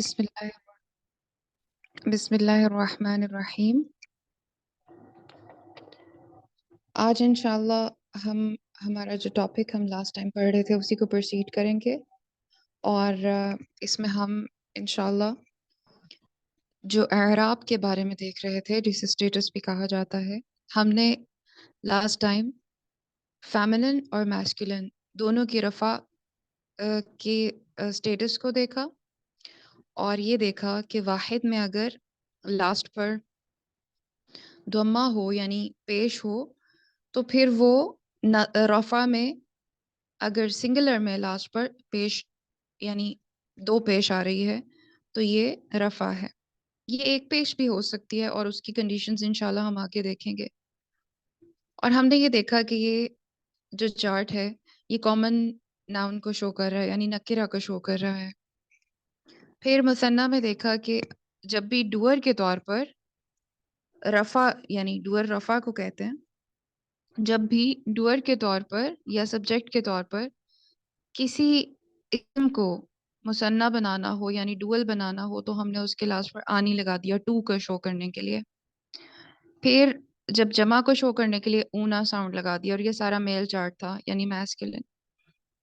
بسم اللہ بسم اللہ الرحمن الرحیم۔ آج انشاءاللہ ہمارا جو ٹاپک ہم لاسٹ ٹائم پڑھ رہے تھے اسی کو پروسیڈ کریں گے، اور اس میں ہم انشاءاللہ جو اعراب کے بارے میں دیکھ رہے تھے جسے اسٹیٹس بھی کہا جاتا ہے۔ ہم نے لاسٹ ٹائم فیمنن اور میسکولن دونوں کی رفع کی اسٹیٹس کو دیکھا، اور یہ دیکھا کہ واحد میں اگر لاسٹ پر ضمہ ہو یعنی پیش ہو تو پھر وہ رفع میں اگر سنگولر میں لاسٹ پر پیش یعنی دو پیش آ رہی ہے تو یہ رفع ہے۔ یہ ایک پیش بھی ہو سکتی ہے اور اس کی کنڈیشنز انشاءاللہ ہم آگے دیکھیں گے۔ اور ہم نے یہ دیکھا کہ یہ جو چارٹ ہے یہ کامن ناؤن کو شو کر رہا ہے یعنی نکرہ کو شو کر رہا ہے۔ پھر مثنیٰ میں دیکھا کہ جب بھی ڈوئر کے طور پر رفع یعنی ڈوئر رفع کو کہتے ہیں، جب بھی ڈوئر کے طور پر یا سبجیکٹ کے طور پر کسی اسم کو مثنیٰ بنانا ہو یعنی ڈوئل بنانا ہو تو ہم نے اس کے لاسٹ پر آنی لگا دیا ٹو کو شو کرنے کے لیے۔ پھر جب جمع کو شو کرنے کے لیے اونا ساؤنڈ لگا دیا، اور یہ سارا میل چارٹ تھا یعنی میسکولن۔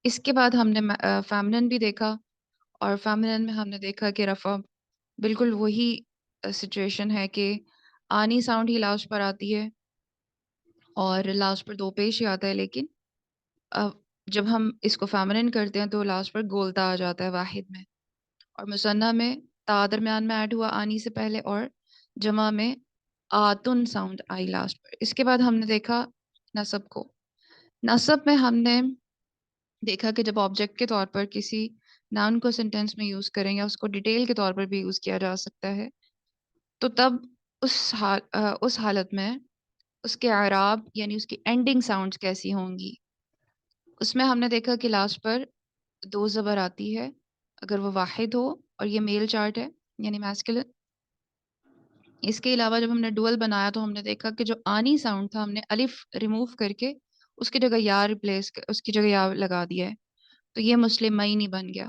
اس کے بعد ہم نے فیمنن بھی دیکھا، اور فیمنن میں ہم نے دیکھا کہ رفع بالکل وہی سچویشن ہے کہ آنی ساؤنڈ ہی لاسٹ پر آتی ہے اور لاسٹ پر دو پیش ہی آتا ہے، لیکن جب ہم اس کو فیمنن کرتے ہیں تو لاسٹ پر گولتا آ جاتا ہے واحد میں، اور مثنیٰ میں تا درمیان میں ایڈ ہوا آنی سے پہلے، اور جمع میں آتن ساؤنڈ آئی لاسٹ پر۔ اس کے بعد ہم نے دیکھا نصب کو۔ نصب میں ہم نے دیکھا کہ جب آبجیکٹ کے طور پر کسی ناؤن کو سینٹینس میں یوز کریں یا اس کو ڈیٹیل کے طور پر بھی یوز کیا جا سکتا ہے، تو تب اس حالت میں اس کے اعراب یعنی اس کی اینڈنگ ساؤنڈز کیسی ہوں گی۔ اس میں ہم نے دیکھا کہ لاسٹ پر دو زبر آتی ہے اگر وہ واحد ہو اور یہ میل چارٹ ہے یعنی میسکولن۔ اس کے علاوہ جب ہم نے ڈوئل بنایا تو ہم نے دیکھا کہ جو آنی ساؤنڈ تھا ہم نے الف ریموو کر کے اس کی جگہ یا اس کی جگہ یا لگا دیا ہے، تو یہ مسلمین بن گیا۔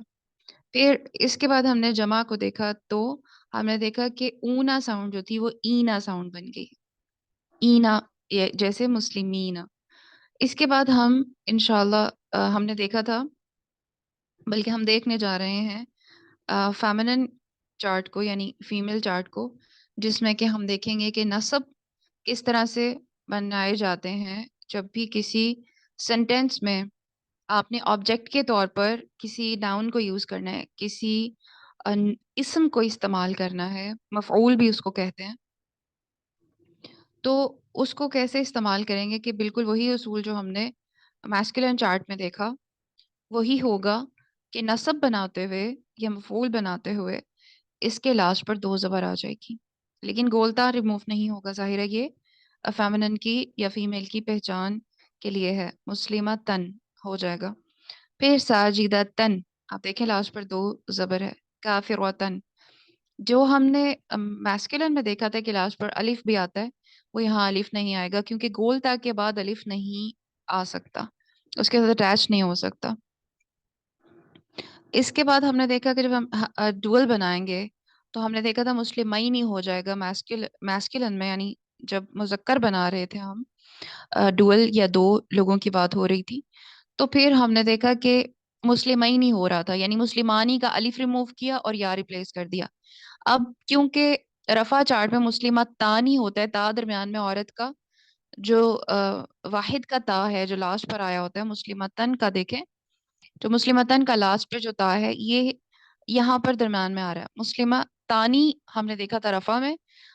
پھر اس کے بعد ہم نے جمع کو دیکھا تو ہم نے دیکھا کہ اونا ساؤنڈ جو تھی وہ اینا ساؤنڈ بن گئی، اینا جیسے مسلمین۔ اس کے بعد ہم انشاءاللہ ہم نے دیکھا تھا، بلکہ ہم دیکھنے جا رہے ہیں فیمنن چارٹ کو یعنی فیمیل چارٹ کو، جس میں کہ ہم دیکھیں گے کہ نصب کس طرح سے بنائے جاتے ہیں جب بھی کسی سینٹینس میں آپ نے آبجیکٹ کے طور پر کسی ناؤن کو یوز کرنا ہے، کسی اسم کو استعمال کرنا ہے، مفعول بھی اس کو کہتے ہیں، تو اس کو کیسے استعمال کریں گے کہ بالکل وہی اصول جو ہم نے میسکولن چارٹ میں دیکھا وہی ہوگا کہ نصب بناتے ہوئے یا مفعول بناتے ہوئے اس کے لاسٹ پر دو زبر آ جائے گی، لیکن گولتا ریموو نہیں ہوگا۔ ظاہر ہے یہ فیمنن کی یا فیمیل کی پہچان کے لیے ہے، مسلمہ تن ہو جائے گا۔ پھر ساجدہ تن، آپ دیکھیں لاسٹ پر دو زبر ہے، کافر و تن۔ جو ہم نے میسکولن میں دیکھا تھا کہ لاسٹ پر الف بھی آتا ہے، وہ یہاں الف نہیں آئے گا کیونکہ گولتا کے بعد الف نہیں آ سکتا، اس کے ساتھ اٹیچ نہیں ہو سکتا۔ اس کے بعد ہم نے دیکھا کہ جب ہم ڈوئل بنائیں گے تو ہم نے دیکھا تھا مسلمین ہی ہو جائے گا میسکولن میں، یعنی جب مذکر بنا رہے تھے ہم ڈوئل یا دو لوگوں کی بات ہو رہی تھی، تو پھر ہم نے دیکھا کہ مسلمین ہی ہو رہا تھا، یعنی مسلمانی کا الف ریموو کیا اور یا ریپلیس کر دیا۔ اب کیونکہ رفع چارٹ میں مسلمہ تانی ہوتا ہے، تا درمیان میں عورت کا جو واحد کا تا ہے جو لاسٹ پر آیا ہوتا ہے، مسلمہ تن کا دیکھیں جو مسلمہ تن کا لاسٹ پہ جو تا ہے یہ یہاں پر درمیان میں آ رہا ہے۔ مسلمہ تانی ہم نے دیکھا تھا رفع میں،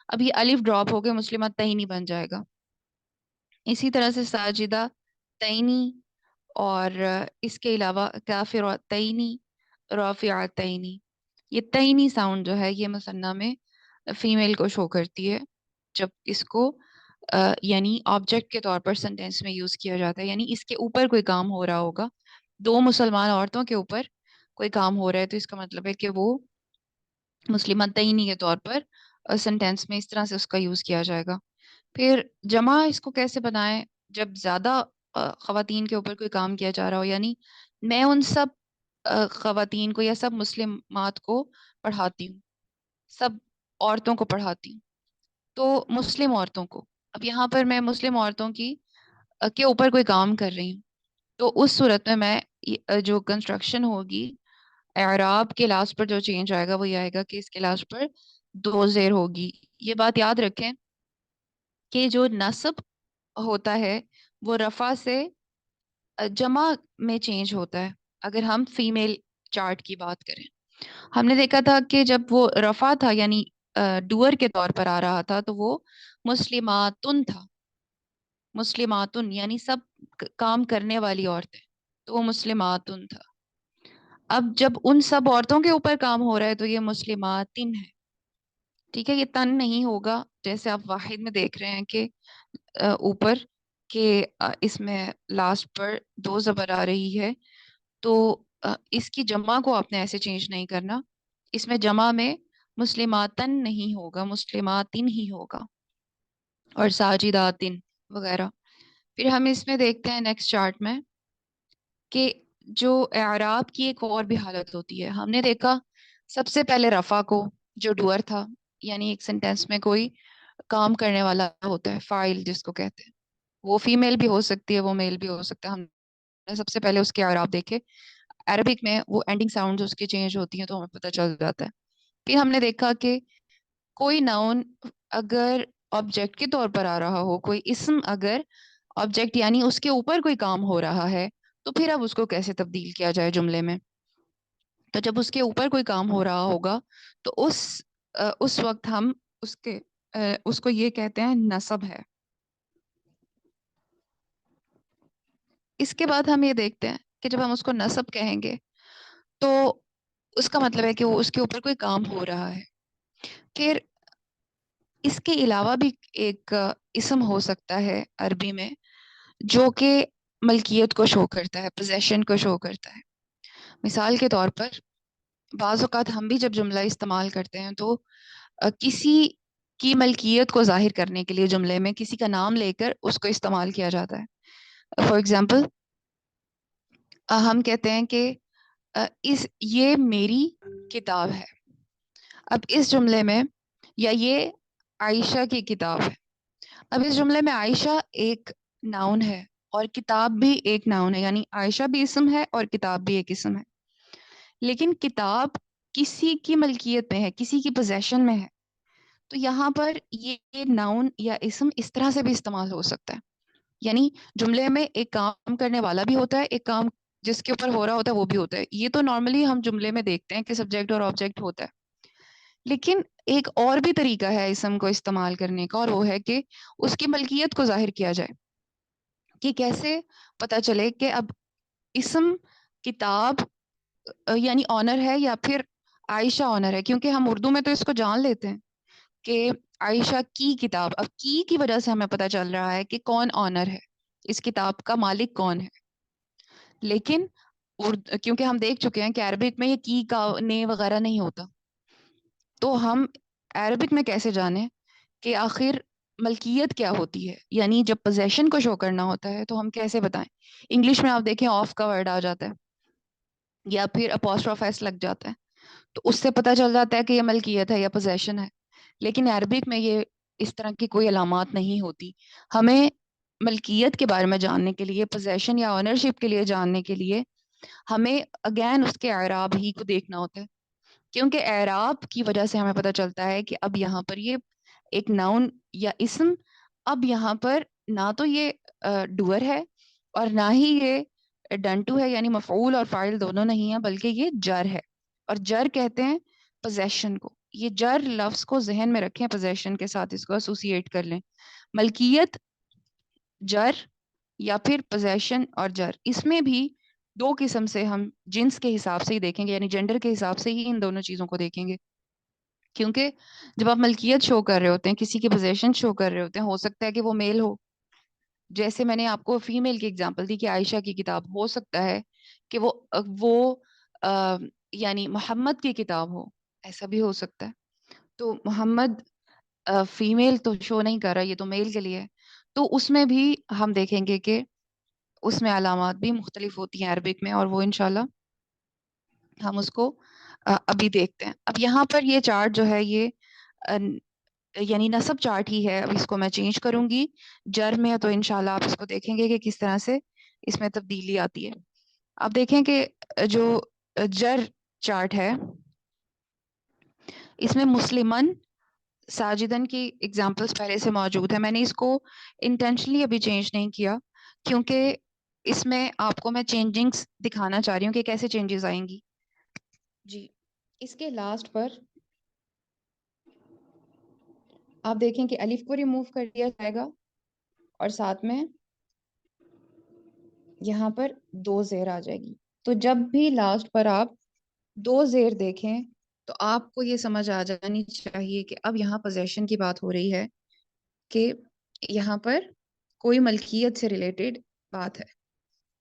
اب یہ الف ڈراپ ہو کے مسلمہ تینی بن جائے گا۔ اسی طرح سے ساجدہ تینی، اور اس کے علاوہ کافر تینی، رافع تینی، یہ تینی ساؤنڈ جو ہے یہ مثنیٰ میں فیمیل کو شو کرتی ہے جب اس کو یعنی آبجیکٹ کے طور پر سینٹینس میں یوز کیا جاتا ہے، یعنی اس کے اوپر کوئی کام ہو رہا ہوگا، دو مسلمان عورتوں کے اوپر کوئی کام ہو رہا ہے، تو اس کا مطلب ہے کہ وہ مسلمہ تینی کے طور پر سینٹینس میں اس طرح سے اس کا یوز کیا جائے گا۔ پھر جمع اس کو کیسے بنائیں جب زیادہ خواتین کے اوپر کوئی کام کیا جا رہا ہو، یعنی میں ان سب خواتین کو یا سب مسلمات کو پڑھاتی ہوں، سب عورتوں کو پڑھاتی ہوں، تو مسلم عورتوں کو. اب یہاں پر میں مسلم عورتوں کی کے اوپر کوئی کام کر رہی ہوں، تو اس صورت میں جو کنسٹرکشن ہوگی، اعراب کے لحاظ پر جو چینج آئے گا وہ یہ آئے گا کہ اس کے لحاظ پر دو زیر ہوگی. یہ بات یاد رکھیں کہ جو نصب ہوتا ہے وہ رفع سے جمع میں چینج ہوتا ہے. اگر ہم فیمیل چارٹ کی بات کریں، ہم نے دیکھا تھا کہ جب وہ رفع تھا یعنی ڈوئر کے طور پر آ رہا تھا تو وہ مسلماتن تھا. مسلماتن یعنی سب کام کرنے والی عورتیں، تو وہ مسلماتن تھا. اب جب ان سب عورتوں کے اوپر کام ہو رہا ہے تو یہ مسلماتن ہے. ٹھیک ہے، یہ تن نہیں ہوگا جیسے آپ واحد میں دیکھ رہے ہیں کہ اوپر کہ اس میں لاسٹ پر دو زبر آ رہی ہے، تو اس کی جمع کو آپ نے ایسے چینج نہیں کرنا. اس میں جمع میں مسلماتن نہیں ہوگا، مسلماتن ہی ہوگا، اور ساجداتن وغیرہ. پھر ہم اس میں دیکھتے ہیں نیکسٹ چارٹ میں کہ جو اعراب کی ایک اور بھی حالت ہوتی ہے. ہم نے دیکھا سب سے پہلے رفع کو، جو ڈوئر تھا، یعنی ایک سینٹینس میں کوئی کام کرنے والا ہوتا ہے، فاعل جس کو کہتے ہیں، وہ فیمیل بھی ہو سکتی ہے، وہ میل بھی ہو سکتا ہے. ہم نے سب سے پہلے اس کے اعراب دیکھے. عربک میں وہ اینڈنگ ساؤنڈز اس کی چینج ہوتی ہیں تو ہمیں پتہ چل جاتا ہے. پھر ہم نے دیکھا کہ کوئی ناؤن اگر آبجیکٹ کے طور پر آ رہا ہو، کوئی اسم اگر آبجیکٹ یعنی اس کے اوپر کوئی کام ہو رہا ہے، تو پھر اب اس کو کیسے تبدیل کیا جائے جملے میں. تو جب اس کے اوپر کوئی کام ہو رہا ہوگا تو اس وقت ہم اس کو یہ کہتے ہیں نصب ہے. اس کے بعد ہم یہ دیکھتے ہیں کہ جب ہم اس کو نصب کہیں گے تو اس کا مطلب ہے کہ وہ اس کے اوپر کوئی کام ہو رہا ہے. پھر اس کے علاوہ بھی ایک اسم ہو سکتا ہے عربی میں جو کہ ملکیت کو شو کرتا ہے، پوزیشن کو شو کرتا ہے. مثال کے طور پر بعض اوقات ہم بھی جب جملہ استعمال کرتے ہیں تو کسی کی ملکیت کو ظاہر کرنے کے لیے جملے میں کسی کا نام لے کر اس کو استعمال کیا جاتا ہے. فار ایگزامپل ہم کہتے ہیں کہ یہ میری کتاب ہے. اب اس جملے میں، یا یہ عائشہ کی کتاب ہے. اب اس جملے میں عائشہ ایک ناؤن ہے اور کتاب بھی ایک ناؤن ہے، یعنی عائشہ بھی اسم ہے اور کتاب بھی ایک اسم ہے. لیکن کتاب کسی کی ملکیت میں ہے، کسی کی پوزیشن میں ہے، تو یہاں پر یہ ناؤن یا اسم اس طرح سے بھی استعمال ہو سکتا ہے. یعنی جملے میں ایک کام کرنے والا بھی ہوتا ہے، ایک کام جس کے اوپر ہو رہا ہوتا ہے وہ بھی ہوتا ہے. یہ تو نارملی ہم جملے میں دیکھتے ہیں کہ سبجیکٹ اور آبجیکٹ ہوتا ہے. لیکن ایک اور بھی طریقہ ہے اسم کو استعمال کرنے کا، اور وہ ہے کہ اس کی ملکیت کو ظاہر کیا جائے. کہ کیسے پتہ چلے کہ اب اسم کتاب یعنی آنر ہے یا پھر عائشہ آنر ہے. کیونکہ ہم اردو میں تو اس کو جان لیتے ہیں کہ عائشہ کی کتاب. اب کی وجہ سے ہمیں پتہ چل رہا ہے کہ کون آنر ہے، اس کتاب کا مالک کون ہے. لیکن کیونکہ ہم دیکھ چکے ہیں کہ عربک میں یہ کی کا نے وغیرہ نہیں ہوتا، تو ہم عربک میں کیسے جانیں کہ آخر ملکیت کیا ہوتی ہے. یعنی جب پوزیشن کو شو کرنا ہوتا ہے تو ہم کیسے بتائیں. انگلش میں آپ دیکھیں آف کا ورڈ آ جاتا ہے یا پھر اپوسٹروف ایس لگ جاتا ہے، تو اس سے پتہ چل جاتا ہے کہ یہ ملکیت ہے یا پوزیشن ہے. لیکن عربک میں یہ اس طرح کی کوئی علامات نہیں ہوتی. ہمیں ملکیت کے بارے میں جاننے کے لیے، پوزیشن یا آنرشپ کے لیے جاننے کے لیے، ہمیں اگین اس کے اعراب ہی کو دیکھنا ہوتا ہے. کیونکہ اعراب کی وجہ سے ہمیں پتہ چلتا ہے کہ اب یہاں پر یہ ایک ناؤن یا اسم، اب یہاں پر نہ تو یہ ڈوئر ہے اور نہ ہی یہ ڈن ٹو ہے، یعنی مفعول اور فاعل دونوں نہیں ہیں، بلکہ یہ جر ہے. اور جر کہتے ہیں پوزیشن کو. یہ جر لفظ کو ذہن میں رکھیں، پوزیشن کے ساتھ اس کو ایسوسیٹ کر لیں. ملکیت، جر، یا پھر پوزیشن اور جر، اس میں بھی دو قسم سے ہم جنس کے حساب سے ہی دیکھیں گے، یعنی جینڈر کے حساب سے ہی ان دونوں چیزوں کو دیکھیں گے. کیونکہ جب آپ ملکیت شو کر رہے ہوتے ہیں، کسی کی پوزیشن شو کر رہے ہوتے ہیں، ہو سکتا ہے کہ وہ میل ہو. جیسے میں نے آپ کو فیمیل کی اگزامپل دی کہ عائشہ کی کتاب، ہو سکتا ہے کہ وہ یعنی محمد کی کتاب ہو، ایسا بھی ہو سکتا ہے. تو محمد فیمیل تو شو نہیں کر رہا، یہ تو میل کے لیے ہے. تو اس میں بھی ہم دیکھیں گے کہ اس میں علامات بھی مختلف ہوتی ہیں عربک میں، اور وہ انشاءاللہ ہم اس کو ابھی دیکھتے ہیں. اب یہاں پر یہ چارٹ جو ہے یہ یعنی نصب چارٹ ہی ہے. اب اس کو میں چینج کروں گی جر میں تو انشاءاللہ آپ اس کو دیکھیں گے کہ کس طرح سے اس میں تبدیلی آتی ہے. آپ دیکھیں کہ جو جر چارٹ ہے اس میں مسلمن ساجدن کی ایگزامپلس پہلے سے موجود ہے. میں نے اس کو انٹینشنلی ابھی چینج نہیں کیا کیونکہ اس میں آپ کو میں چینجنگس دکھانا چاہ رہی ہوں کہ کیسے چینجز آئیں گی. جی اس کے لاسٹ پر آپ دیکھیں کہ الف کو ریموو کر دیا جائے گا اور ساتھ میں یہاں پر 2 زیر آ جائے گی. تو جب بھی لاسٹ پر آپ 2 زیر دیکھیں تو آپ کو یہ سمجھ آ جانی چاہیے کہ اب یہاں پوزیشن کی بات ہو رہی ہے کہ یہاں پر کوئی ملکیت سے ریلیٹڈ بات ہے.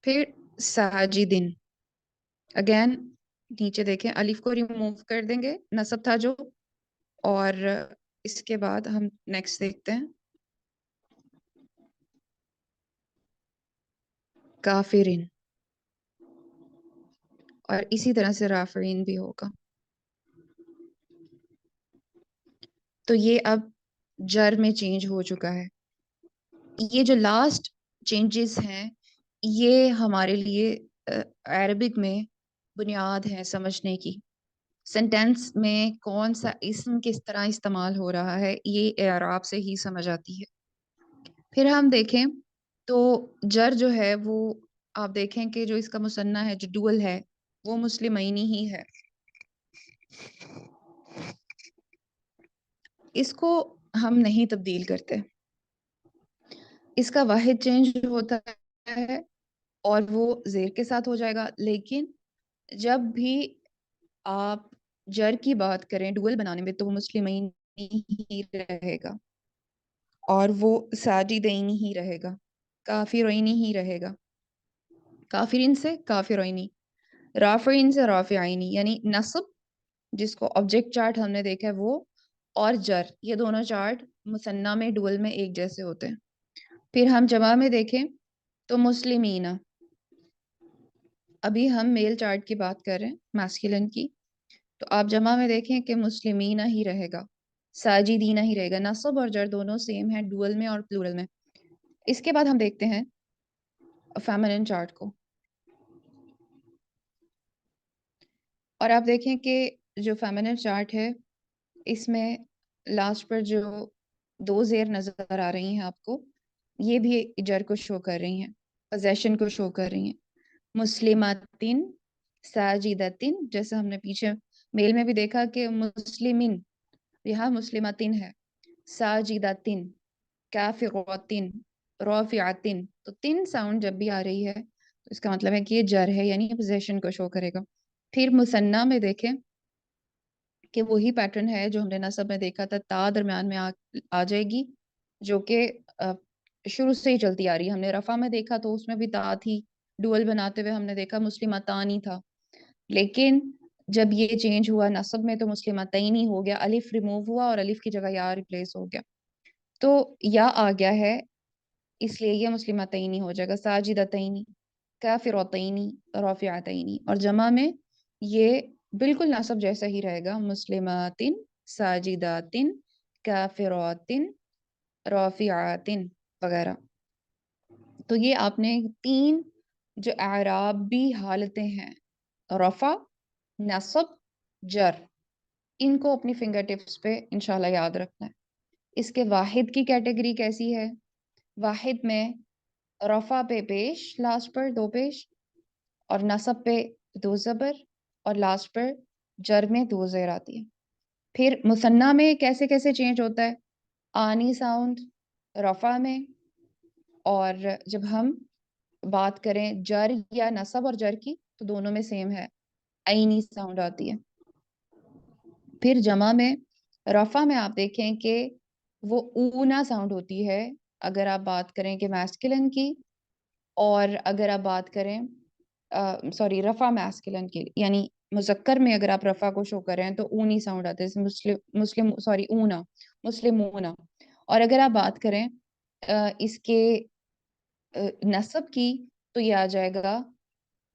پھر ساجدن اگین نیچے دیکھیں الف کو ریموو کر دیں گے نصب تھا جو, اور اس کے بعد ہم نیکسٹ دیکھتے ہیں کافرین, اور اسی طرح سے رافعین بھی ہوگا. تو یہ اب جر میں چینج ہو چکا ہے. یہ جو لاسٹ چینجز ہیں یہ ہمارے لیے عربک میں بنیاد ہے سمجھنے کی. سینٹینس میں کون سا اسم کس طرح استعمال ہو رہا ہے یہ اعراب سے ہی سمجھ آتی ہے. پھر ہم دیکھیں تو جر جو ہے وہ آپ دیکھیں کہ جو اس کا مثنیٰ ہے جو ڈوئل ہے وہ مسلمینی ہی ہے. اس کو ہم نہیں تبدیل کرتے, اس کا واحد چینج ہوتا ہے اور وہ زیر کے ساتھ ہو جائے گا. لیکن جب بھی آپ جر کی بات کریں ڈوئل بنانے میں تو وہ مسلمین ہی رہے گا اور وہ ساجدین ہی رہے گا, کافرین ہی رہے گا. کافرین سے کافرینی, رافعین سے رافعینی, یعنی نصب جس کو آبجیکٹ چارٹ ہم نے دیکھا ہے وہ, اور جر یہ دونوں چارٹ مثنیٰ میں ڈوئل میں ایک جیسے ہوتے ہیں. پھر ہم جمع میں دیکھیں تو مسلمین, ابھی ہم میل چارٹ کی بات کر رہے ہیں میسکولن کی, تو آپ جمع میں دیکھیں کہ مسلمین ہی رہے گا, ساجدین ہی رہے گا. نصب اور جر دونوں سیم ہیں ڈوئل میں اور پلورل میں. اس کے بعد ہم دیکھتے ہیں فیمنن چارٹ کو, اور آپ دیکھیں کہ جو فیمنن چارٹ ہے اس میں لاسٹ پر جو 2 زیر نظر آ رہی ہیں آپ کو یہ بھی جر کو شو کر رہی ہیں, پوزیشن کو شو کر رہی ہیں. مسلماتن ساجدتن, جیسے ہم نے پیچھے میل میں بھی دیکھا کہ مسلمین یہاں مسلماتن ہے, ساجدتن, کافراتن, رافعاتن, تو 3 ساؤنڈ جب بھی آ رہی ہے تو اس کا مطلب ہے کہ یہ جر ہے یعنی پوزیشن کو شو کرے گا. پھر مثنیٰ میں دیکھیں کہ وہی پیٹرن ہے جو ہم نے نصب میں دیکھا تھا, تا درمیان میں آ جائے گی جو کہ شروع سے ہی چلتی آ رہی ہے. ہم نے رفع میں دیکھا تو اس میں بھی تا تھی, ڈوئل بناتے ہوئے ہم نے دیکھا مسلمتانی تھا, لیکن جب یہ چینج ہوا نصب میں تو مسلمتینی ہو گیا, الف ریموو ہوا اور الف کی جگہ یا ریپلیس ہو گیا, تو یا آ گیا ہے اس لیے یہ مسلمتینی ہو جائے گا, ساجدتینی, کافرتینی, رافعتینی. اور جمع میں یہ بالکل نصب جیسا ہی رہے گا, مسلماتن, ساجداتن, کافراتن, رافعاتن وغیرہ. تو یہ آپ نے 3 جو اعرابی حالتیں ہیں رفع, نصب, جر, ان کو اپنی فنگر ٹپس پہ انشاءاللہ یاد رکھنا ہے. اس کے واحد کی کیٹیگری کیسی ہے؟ واحد میں رفع پہ پیش لاسٹ پر 2 پیش, اور نصب پہ 2 زبر, اور لاسٹ پر جر میں 2 زیر آتی ہے. پھر مثنیٰ میں کیسے کیسے چینج ہوتا ہے؟ آنی ساؤنڈ رفع میں, اور جب ہم بات کریں جر یا نصب اور جر کی تو دونوں میں سیم ہے, عینی ساؤنڈ آتی ہے. پھر جمع میں رفع میں آپ دیکھیں کہ وہ اونا ساؤنڈ ہوتی ہے اگر آپ بات کریں کہ میسکلن کی, اور اگر آپ بات کریں سوری رفع میسکلن کی یعنی مذکر میں اگر آپ رفع کو شو کر رہے ہیں تو اونی ساؤنڈ آتا ہے, مسلم سوری اونا, مسلمونا. اور اگر آپ بات کریں اس کے نصب کی تو یہ آ جائے گا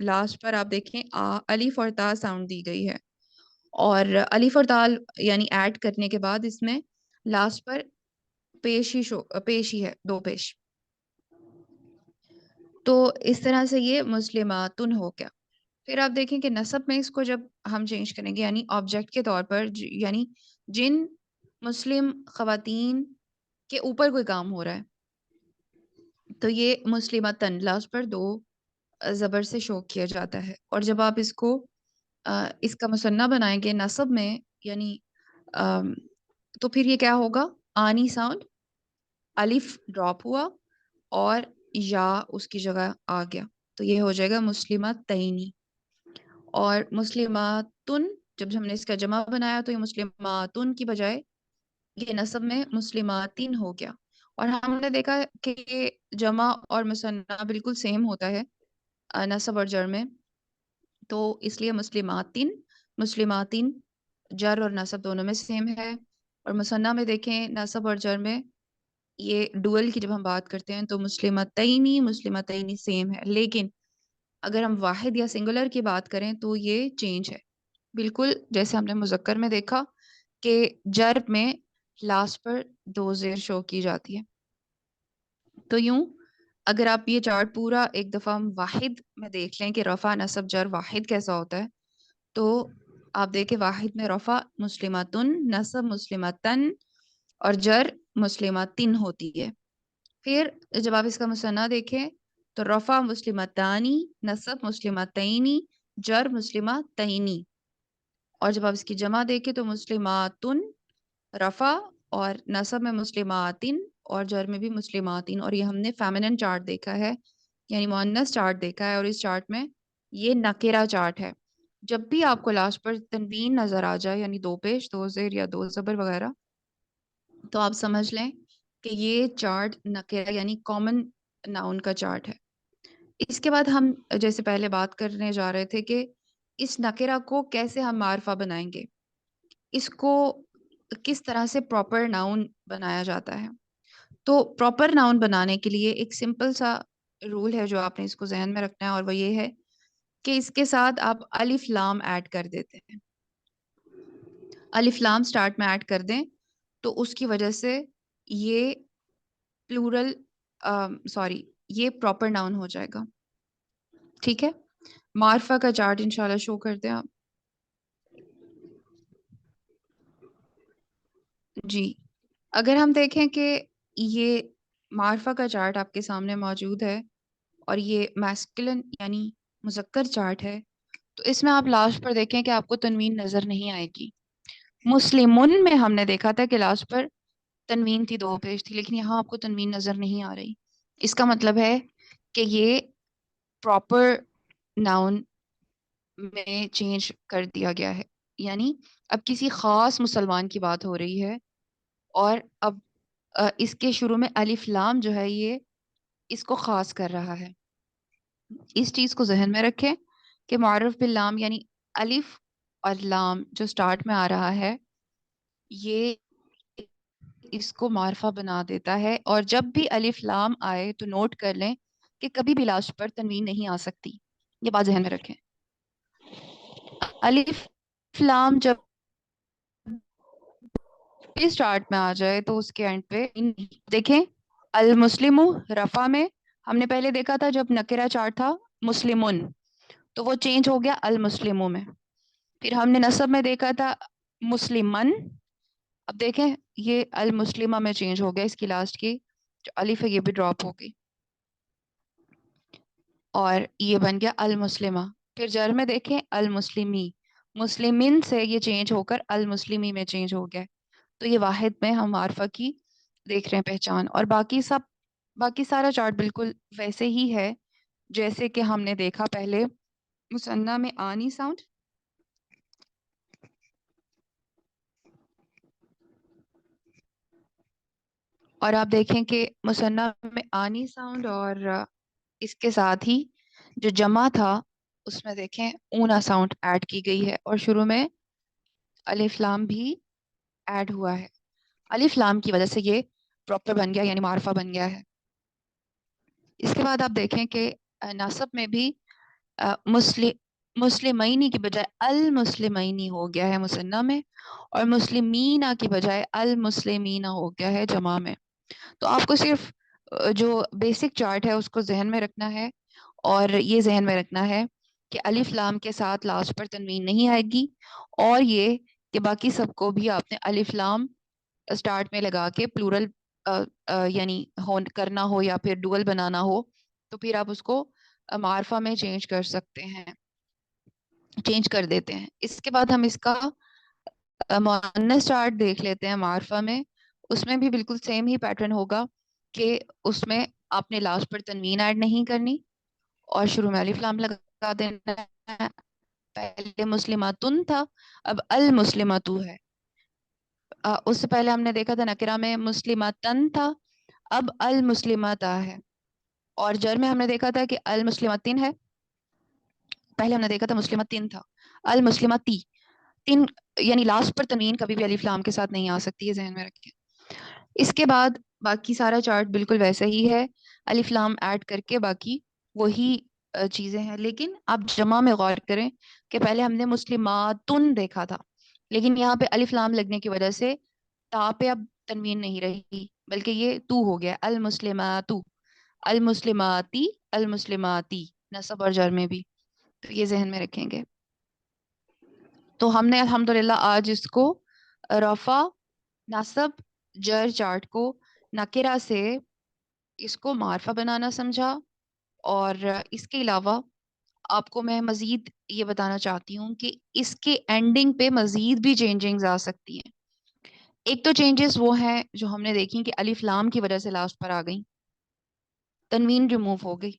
لاسٹ پر آپ دیکھیں الف اور تا ساؤنڈ دی گئی ہے، اور الف اور تا یعنی ایڈ کرنے کے بعد اس میں لاسٹ پر پیشی ہے، دو پیش. تو اس طرح سے یہ مسلماتن ہو گیا. پھر آپ دیکھیں کہ نصب میں اس کو جب ہم چینج کریں گے یعنی آبجیکٹ کے طور پر، یعنی جن مسلم خواتین کے اوپر کوئی کام ہو رہا ہے تو یہ مسلمتن لاسٹ پر دو زبر سے شو کیا جاتا ہے. اور جب آپ اس کو اس کا مثنیٰ بنائیں گے نصب میں یعنی تو پھر یہ کیا ہوگا، آنی ساؤنڈ، الف ڈراپ ہوا اور یا اس کی جگہ آ گیا، تو یہ ہو جائے گا مسلمات تئینی. اور مسلماتن جب ہم نے اس کا جمع بنایا تو یہ مسلماتن کی بجائے یہ نصب میں مسلماتین ہو گیا. اور ہم نے دیکھا کہ جمع اور مثنیٰ بالکل سیم ہوتا ہے نصب اور جر میں، تو اس لیے مسلماتین جر اور نصب دونوں میں سیم ہے. اور مثنیٰ میں دیکھیں نصب اور جر میں یہ ڈوئل کی جب ہم بات کرتے ہیں تو مسلمتینی سیم ہے، لیکن اگر ہم واحد یا سنگولر کی بات کریں تو یہ چینج ہے. بالکل جیسے ہم نے مذکر میں دیکھا کہ جر میں لاسٹ پر دو زیر شو کی جاتی ہے. تو یوں اگر آپ یہ چارٹ پورا ایک دفعہ ہم واحد میں دیکھ لیں کہ رفع نصب جر واحد کیسا ہوتا ہے، تو آپ دیکھیں واحد میں رفع مسلماتن، نصب مسلماتن اور جر مسلماتن ہوتی ہے. پھر جب آپ اس کا مثنیٰ دیکھیں تو رفع مسلمتانی، نصب مسلمتینی، جر مسلمتینی. اور جب آپ اس کی جمع دیکھیں تو مسلماتن رفع اور نصب میں مسلماتن اور جر میں بھی مسلماتین. اور یہ ہم نے فیمنن چارٹ دیکھا ہے یعنی مؤنث چارٹ دیکھا ہے، اور اس چارٹ میں یہ نکرہ چارٹ ہے. جب بھی آپ کو لاسٹ پر تنوین نظر آ جائے یعنی دو پیش، دو زیر یا دو زبر وغیرہ، تو آپ سمجھ لیں کہ یہ چارٹ نکرہ یعنی کامن ناؤن کا چارٹ ہے. اس کے بعد ہم جیسے پہلے بات کرنے جا رہے تھے کہ اس نکرہ کو کیسے ہم معرفہ بنائیں گے، اس کو کس طرح سے پراپر ناؤن بنایا جاتا ہے. تو پراپر ناؤن بنانے کے لیے ایک سمپل سا رول ہے جو آپ نے اس کو ذہن میں رکھنا ہے، اور وہ یہ ہے کہ اس کے ساتھ آپ الف لام ایڈ کر دیتے ہیں. الف لام سٹارٹ میں ایڈ کر دیں تو اس کی وجہ سے یہ پلورل یہ پراپر ناؤن ہو جائے گا. ٹھیک ہے، معرفہ کا چارٹ انشاءاللہ شو کر دیں آپ. جی اگر ہم دیکھیں کہ یہ معرفہ کا چارٹ آپ کے سامنے موجود ہے اور یہ میسکلن یعنی مذکر چارٹ ہے، تو اس میں آپ لاسٹ پر دیکھیں کہ آپ کو تنوین نظر نہیں آئے گی. مسلمن میں ہم نے دیکھا تھا کہ لاسٹ پر تنوین تھی، دو پیش تھی، لیکن یہاں آپ کو تنوین نظر نہیں آ رہی. اس کا مطلب ہے کہ یہ پراپر ناؤن میں چینج کر دیا گیا ہے، یعنی اب کسی خاص مسلمان کی بات ہو رہی ہے اور اب اس کے شروع میں الف لام جو ہے یہ اس کو خاص کر رہا ہے. اس چیز کو ذہن میں رکھیں کہ معرف باللام یعنی الف اور لام جو سٹارٹ میں آ رہا ہے یہ اس کو معرفہ بنا دیتا ہے. اور جب بھی الف لام آئے تو نوٹ کر لیں کہ کبھی بھی لاسٹ پر تنوین نہیں آ سکتی، یہ بات ذہن میں رکھیں. الف لام جب بھی سٹارٹ میں آ جائے تو اس کے اینڈ پہ دیکھیں المسلم رفع میں ہم نے پہلے دیکھا تھا جب نکرہ چارٹ تھا مسلمن، تو وہ چینج ہو گیا المسلموں میں. پھر ہم نے نصب میں دیکھا تھا مسلمن، اب دیکھیں یہ المسلمہ میں چینج ہو گیا، اس کی لاسٹ کی جو الف ہے یہ بھی ڈراپ ہو گئی اور یہ بن گیا المسلمہ. پھر جر میں دیکھیں المسلمی، مسلمین سے یہ چینج ہو کر المسلمی میں چینج ہو گیا. تو یہ واحد میں ہم معرفہ کی دیکھ رہے ہیں پہچان. اور باقی سارا چارٹ بالکل ویسے ہی ہے جیسے کہ ہم نے دیکھا پہلے مثنیٰ میں آنی ساؤنڈ، اور آپ دیکھیں کہ مثنیٰ میں آنی ساؤنڈ اور اس کے ساتھ ہی جو جمع تھا اس میں دیکھیں اونا ساؤنڈ ایڈ کی گئی ہے اور شروع میں الف لام بھی ایڈ ہوا ہے. الف لام کی وجہ سے یہ پراپر بن گیا یعنی معرفہ بن گیا ہے. اس کے بعد آپ دیکھیں کہ نصب میں بھی مسلمینی کی بجائے المسلمینی ہو گیا ہے مصنع میں، اور مسلمینہ کی بجائے المسلمینہ ہو گیا ہے جمع میں. تو آپ کو صرف جو بیسک چارٹ ہے اس کو ذہن میں رکھنا ہے، اور یہ ذہن میں رکھنا ہے کہ الف لام کے ساتھ لاسٹ پر تنوین نہیں آئے گی، اور یہ کہ باقی سب کو بھی آپ نے الف لام اسٹارٹ میں لگا کے پلورل یعنی کرنا ہو یا پھر ڈوئل بنانا ہو تو پھر آپ اس کو معرفہ میں چینج کر سکتے ہیں، چینج کر دیتے ہیں. اس کے بعد ہم اس کا مؤنث چارٹ دیکھ لیتے ہیں معرفہ میں. اس میں بھی بالکل سیم ہی پیٹرن ہوگا کہ اس میں آپ نے لاسٹ پر تنوین ایڈ نہیں کرنی اور شروع میں الف لام لگا دینا ہے. پہلے مسلماتن تھا، اب المسلماتو ہے. اس سے پہلے ہم نے دیکھا تھا نکرہ میں مسلماتن تھا، اب المسلماتا ہے. اور جر میں ہم نے دیکھا تھا کہ المسلماتن ہے، پہلے ہم نے دیکھا تھا مسلماتن تھا، المسلماتی. تین یعنی لاسٹ پر تنوین کبھی بھی الف لام کے ساتھ نہیں آ سکتی ہے، ذہن میں رکھیں. اس کے بعد باقی سارا چارٹ بالکل ویسا ہی ہے، الف لام ایڈ کر کے باقی وہی چیزیں ہیں. لیکن آپ جمع میں غور کریں کہ پہلے ہم نے مسلماتن دیکھا تھا، لیکن یہاں پہ الف لام لگنے کی وجہ سے تا پہ اب تنوین نہیں رہی بلکہ یہ تو ہو گیا، المسلماتو، المسلماتی، المسلماتی، نصب اور جر میں بھی. تو یہ ذہن میں رکھیں گے. تو ہم نے الحمدللہ آج اس کو رفع، نصب، جر چارٹ کو نکرہ سے اس کو معرفہ بنانا سمجھا. اور اس کے علاوہ آپ کو میں مزید یہ بتانا چاہتی ہوں کہ اس کے اینڈنگ پہ مزید بھی چینجنگز آ سکتی ہیں. ایک تو چینجز وہ ہیں جو ہم نے دیکھی کہ الف لام کی وجہ سے لاسٹ پر آ گئی، تنوین ریموو ہو گئی.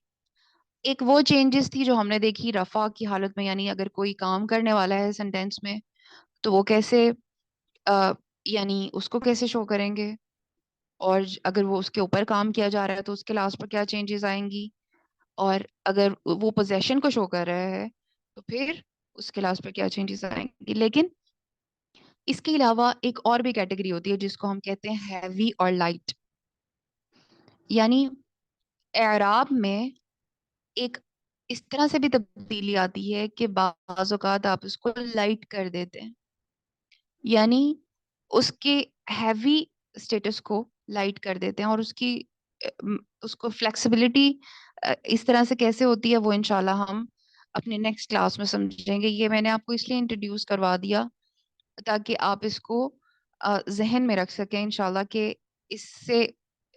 ایک وہ چینجز تھی جو ہم نے دیکھی رفع کی حالت میں، یعنی اگر کوئی کام کرنے والا ہے سینٹینس میں تو وہ کیسے یعنی اس کو کیسے شو کریں گے، اور اگر وہ اس کے اوپر کام کیا جا رہا ہے تو اس کے لاسٹ پر کیا چینجز آئیں گی، اور اگر وہ پوزیشن کو شو کر رہا ہے تو پھر اس کے لاسٹ پر کیا چینجز آئیں گی. لیکن اس کے علاوہ ایک اور بھی کیٹیگری ہوتی ہے جس کو ہم کہتے ہیں ہیوی اور لائٹ. یعنی اعراب میں ایک اس طرح سے بھی تبدیلی آتی ہے کہ بعض اوقات آپ اس کو لائٹ کر دیتے ہیں، یعنی اس کے ہیوی سٹیٹس کو لائٹ کر دیتے ہیں، اور اس کو فلیکسیبلٹی اس طرح سے کیسے ہوتی ہے وہ انشاءاللہ ہم اپنے نیکسٹ کلاس میں سمجھیں گے. یہ میں نے آپ کو اس لیے انٹروڈیوس کروا دیا تاکہ آپ اس کو ذہن میں رکھ سکیں انشاءاللہ کہ اس سے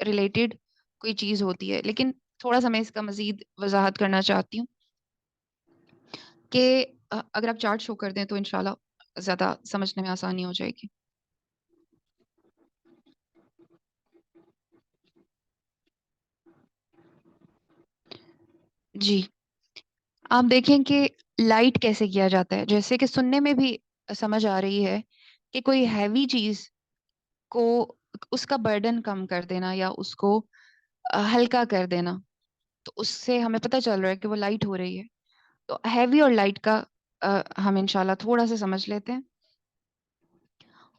ریلیٹڈ کوئی چیز ہوتی ہے. لیکن تھوڑا سا میں اس کا مزید وضاحت کرنا چاہتی ہوں کہ اگر آپ چارٹ شو کر دیں تو انشاءاللہ زیادہ سمجھنے میں آسانی ہو جائے گی. جی آپ دیکھیں کہ لائٹ کیسے کیا جاتا ہے، جیسے کہ سننے میں بھی سمجھ آ رہی ہے کہ کوئی ہیوی چیز کو اس کا برڈن کم کر دینا یا اس کو ہلکا کر دینا، تو اس سے ہمیں پتہ چل رہا ہے کہ وہ لائٹ ہو رہی ہے. تو ہیوی اور لائٹ کا ہم انشاءاللہ تھوڑا سا سمجھ لیتے ہیں،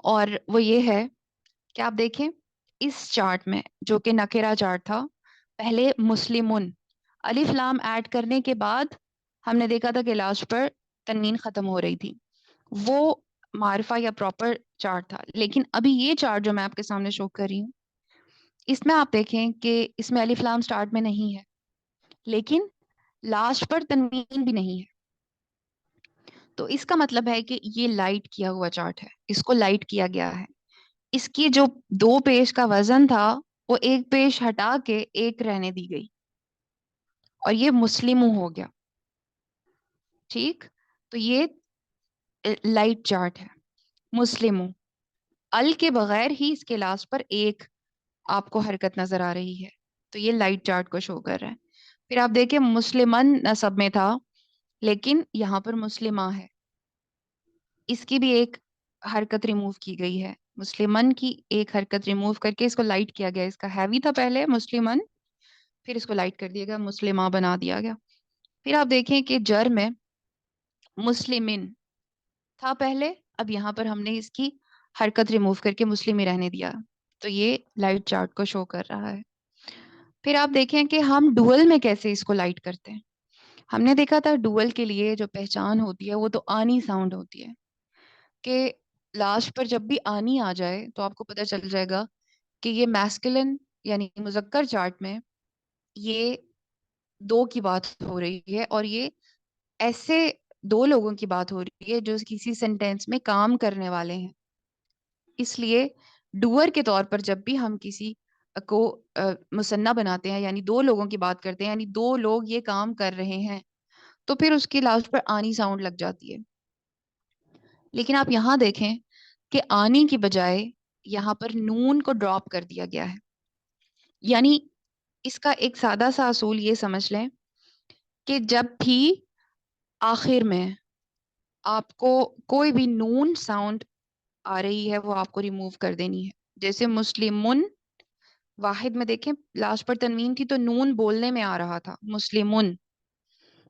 اور وہ یہ ہے کہ آپ دیکھیں اس چارٹ میں جو کہ نکرہ چارٹ تھا، پہلے مسلمن الف لام ایڈ کرنے کے بعد ہم نے دیکھا تھا کہ لاسٹ پر تنوین ختم ہو رہی تھی، وہ معرفہ یا پراپر چارٹ تھا. لیکن ابھی یہ چارٹ جو میں آپ کے سامنے شو کر رہی ہوں اس میں آپ دیکھیں کہ اس میں الف لام سٹارٹ میں نہیں ہے، لیکن لاسٹ پر تنوین بھی نہیں ہے. تو اس کا مطلب ہے کہ یہ لائٹ کیا ہوا چارٹ ہے، اس کو لائٹ کیا گیا ہے. اس کی جو دو پیش کا وزن تھا وہ ایک پیش ہٹا کے ایک رہنے دی گئی اور یہ مسلموں ہو گیا. ٹھیک، تو یہ لائٹ چارٹ ہے مسلموں. ال کے بغیر ہی اس کے لاسٹ پر ایک آپ کو حرکت نظر آ رہی ہے، تو یہ لائٹ چارٹ کو شو کر رہا ہے. پھر آپ دیکھیں مسلمن نصب میں تھا لیکن یہاں پر مسلمہ ہے، اس کی بھی ایک حرکت ریموو کی گئی ہے. مسلمن کی ایک حرکت ریموو کر کے اس کو لائٹ کیا گیا. اس کا ہیوی تھا پہلے مسلمن، پھر اس کو لائٹ کر دیا گیا، مسلمہ بنا دیا گیا. پھر آپ دیکھیں کہ جر میں مسلمن تھا پہلے، اب یہاں پر ہم نے اس کی حرکت ریموو کر کے مسلم ہی رہنے دیا، تو یہ لائٹ چارٹ کو شو کر رہا ہے. پھر آپ دیکھیں کہ ہم ڈوئل میں کیسے اس کو لائٹ کرتے ہیں. ہم نے دیکھا تھا ڈوئل کے لیے جو پہچان ہوتی ہے وہ تو آنی ساؤنڈ ہوتی ہے، کہ لاسٹ پر جب بھی آنی آ جائے تو آپ کو پتہ چل جائے گا کہ یہ میسکلن یعنی مذکر چارٹ میں یہ دو کی بات ہو رہی ہے، اور یہ ایسے دو لوگوں کی بات ہو رہی ہے جو کسی سینٹینس میں کام کرنے والے ہیں. اس لیے ڈوئر کے طور پر جب بھی ہم کسی کو مثنیٰ بناتے ہیں، یعنی دو لوگوں کی بات کرتے ہیں، یعنی دو لوگ یہ کام کر رہے ہیں، تو پھر اس کی لاسٹ پر آنی ساؤنڈ لگ جاتی ہے. لیکن آپ یہاں دیکھیں کہ آنی کی بجائے یہاں پر نون کو ڈراپ کر دیا گیا ہے. یعنی اس کا ایک سادہ سا اصول یہ سمجھ لیں کہ جب بھی آخر میں آپ کو کوئی بھی نون ساؤنڈ آ رہی ہے وہ آپ کو ریموو کر دینی ہے. جیسے مسلمن واحد میں دیکھیں لاسٹ پر تنوین تھی تو نون بولنے میں آ رہا تھا، مسلمن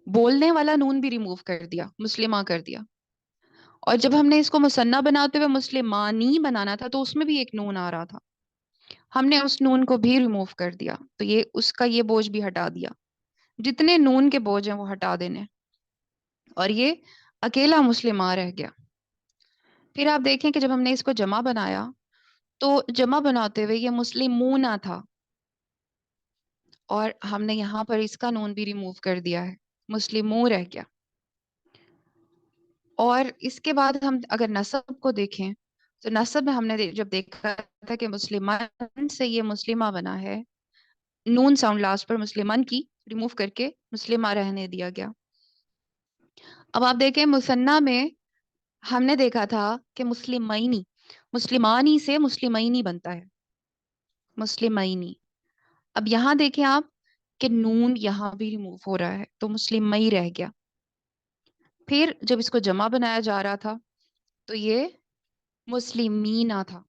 بولنے والا نون بھی ریموو کر دیا، مسلمہ کر دیا. اور جب ہم نے اس کو مثنیٰ بناتے ہوئے مسلمانی بنانا تھا تو اس میں بھی ایک نون آ رہا تھا، ہم نے اس نون کو بھی ریموو کر دیا. تو یہ اس کا یہ بوجھ بھی ہٹا دیا. جتنے نون کے بوجھ ہیں وہ ہٹا دینے، اور یہ اکیلا مسلمہ رہ گیا. پھر آپ دیکھیں کہ جب ہم نے اس کو جمع بنایا تو جمع بناتے ہوئے یہ مسلمون تھا، اور ہم نے یہاں پر اس کا نون بھی ریموو کر دیا ہے، مسلموں رہ گیا. اور اس کے بعد ہم اگر نسب کو دیکھیں تو نسب میں ہم نے جب دیکھا تھا کہ مسلمان سے یہ مسلمہ بنا ہے، نون ساؤنڈ لاسٹ پر مسلمان کی ریموو کر کے مسلمہ رہنے دیا گیا. اب آپ دیکھیں مثنیٰ میں ہم نے دیکھا تھا کہ مسلمینی، مسلمانی سے مسلمینی بنتا ہے، مسلمینی. اب یہاں دیکھیں آپ کہ نون یہاں بھی ریموو ہو رہا ہے تو مسلمئی رہ گیا. پھر جب اس کو جمع بنایا جا رہا تھا تو یہ مسلمینہ تھا،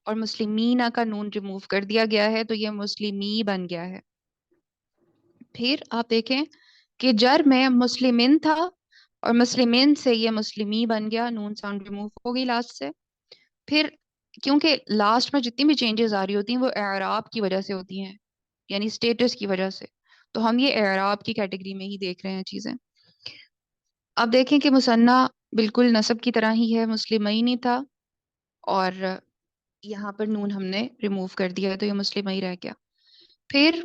اور مسلمینہ کا نون ریموو کر دیا گیا ہے تو یہ مسلمی بن گیا ہے. پھر آپ دیکھیں کہ جر میں مسلمن تھا اور مسلمین سے یہ مسلمی بن گیا، نون ساؤنڈ ریموو ہو گئی لاسٹ سے. پھر کیونکہ لاسٹ میں جتنی بھی چینجز آ رہی ہوتی ہیں وہ اعراب کی وجہ سے ہوتی ہیں، یعنی اسٹیٹس کی وجہ سے، تو ہم یہ اعراب کی کیٹیگری میں ہی دیکھ رہے ہیں چیزیں. اب دیکھیں کہ مثنیٰ بالکل نسب کی طرح ہی ہے، مسلمینی تھا اور یہاں پر نون ہم نے ریموو کر دیا تو یہ مسلمئی رہ گیا. پھر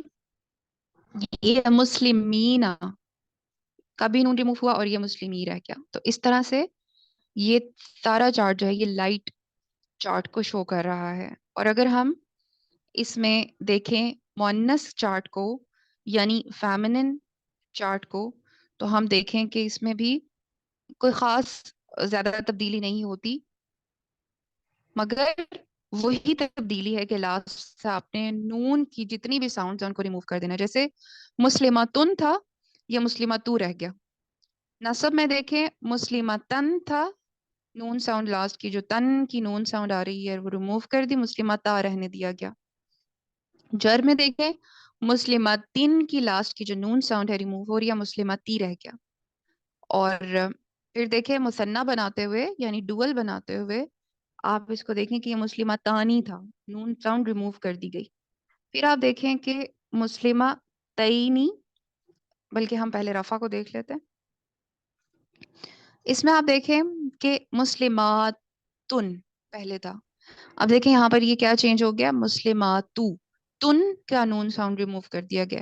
یہ مسلمینہ کا بھی نون ریموو ہوا اور یہ مسلمی رہ گیا. تو اس طرح سے یہ سارا چارٹ جو ہے یہ لائٹ چارٹ کو شو کر رہا ہے. اور اگر ہم اس میں دیکھیں مؤنث چارٹ کو یعنی فیمنن چارٹ کو تو ہم دیکھیں کہ اس میں بھی کوئی خاص زیادہ تبدیلی نہیں ہوتی، مگر وہی تبدیلی ہے کہ لاسٹ سے آپ نے نون کی جتنی بھی ساؤنڈز ہیں ان کو ریموو کر دینا. جیسے مسلمتن تھا یہ مسلمتو رہ گیا. نصب میں دیکھیں مسلمتن تھا، نون ساؤنڈ لاسٹ کی جو تن کی نون ساؤنڈ آ رہی ہے وہ ریموو کر دی، مسلمتا رہنے دیا گیا. جر میں دیکھیں مسلمتن کی لاسٹ کی جو نون ساؤنڈ ہے ریموو ہو رہی ہے، مسلمتی رہ گیا. اور پھر دیکھیں مثنیٰ بناتے ہوئے یعنی ڈوئل بناتے ہوئے آپ اس کو دیکھیں کہ یہ مسلمتانی تھا، نون ساؤنڈ ریموو کر دی گئی. پھر آپ دیکھیں کہ مسلمہ تعینی، بلکہ ہم پہلے رفع کو دیکھ لیتے ہیں. اس میں آپ دیکھیں کہ مسلماتن پہلے تھا، اب دیکھیں یہاں پر یہ کیا چینج ہو گیا، مسلماتو، تن کا نون ساؤنڈ ریموو کر دیا گیا.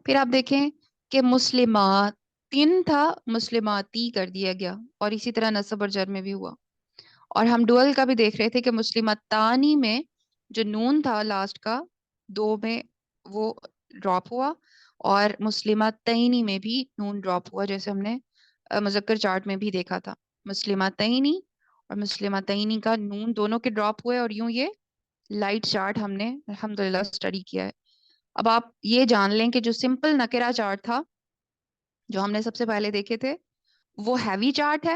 پھر آپ دیکھیں کہ مسلماتن تھا، مسلماتی کر دیا گیا، اور اسی طرح نصب اور جر میں بھی ہوا. اور ہم ڈوئل کا بھی دیکھ رہے تھے کہ مسلمتانی میں جو نون تھا لاسٹ کا دو میں وہ ڈراپ ہوا، اور مسلمتینی میں بھی نون ڈراپ ہوا، جیسے ہم نے مذکر چارٹ میں بھی دیکھا تھا. مسلمتینی اور مسلمتینی کا نون دونوں کے ڈراپ ہوئے، اور یوں یہ لائٹ چارٹ ہم نے الحمدللہ اسٹڈی کیا ہے. اب آپ یہ جان لیں کہ جو سمپل نکرہ چارٹ تھا جو ہم نے سب سے پہلے دیکھے تھے وہ ہیوی چارٹ ہے،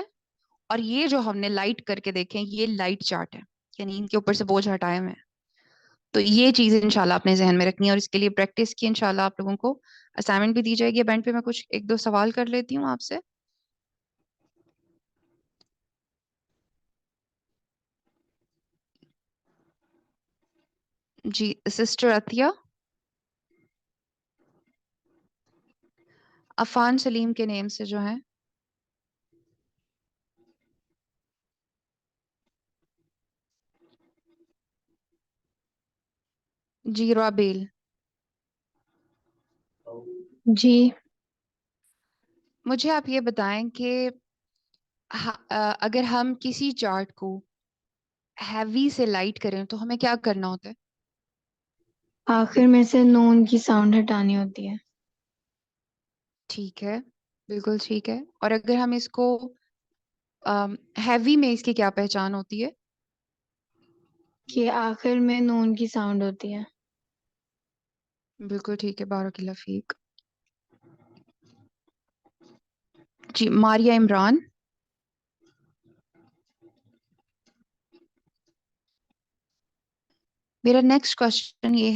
اور یہ جو ہم نے لائٹ کر کے دیکھیں یہ لائٹ چارٹ ہے، یعنی ان کے اوپر سے بوجھ ہٹائے ہوئے ہیں. تو یہ چیز انشاءاللہ اپنے ذہن میں رکھنی ہے، اور اس کے لیے پریکٹس کی انشاءاللہ آپ لوگوں کو اسائنمنٹ بھی دی جائے گی. بینڈ پہ میں کچھ ایک دو سوال کر لیتی ہوں آپ سے. جی سسٹر عطیہ، عفان سلیم کے نیم سے جو ہیں. جی رابیل. جی. مجھے آپ یہ بتائیں کہ اگر ہم کسی چارٹ کو ہیوی سے لائٹ کریں تو ہمیں کیا کرنا ہوتا ہے؟ آخر میں سے نون کی ساؤنڈ ہٹانی ہوتی ہے. ٹھیک ہے، بالکل ٹھیک ہے. اور اگر ہم اس کو ہیوی میں اس کی کیا پہچان ہوتی ہے؟ کہ آخر میں نون کی ساؤنڈ ہوتی ہے. بالکل ٹھیک ہے، بارک اللہ فیک. جی ماریہ عمران. میرا نیکسٹ کوشچن یہ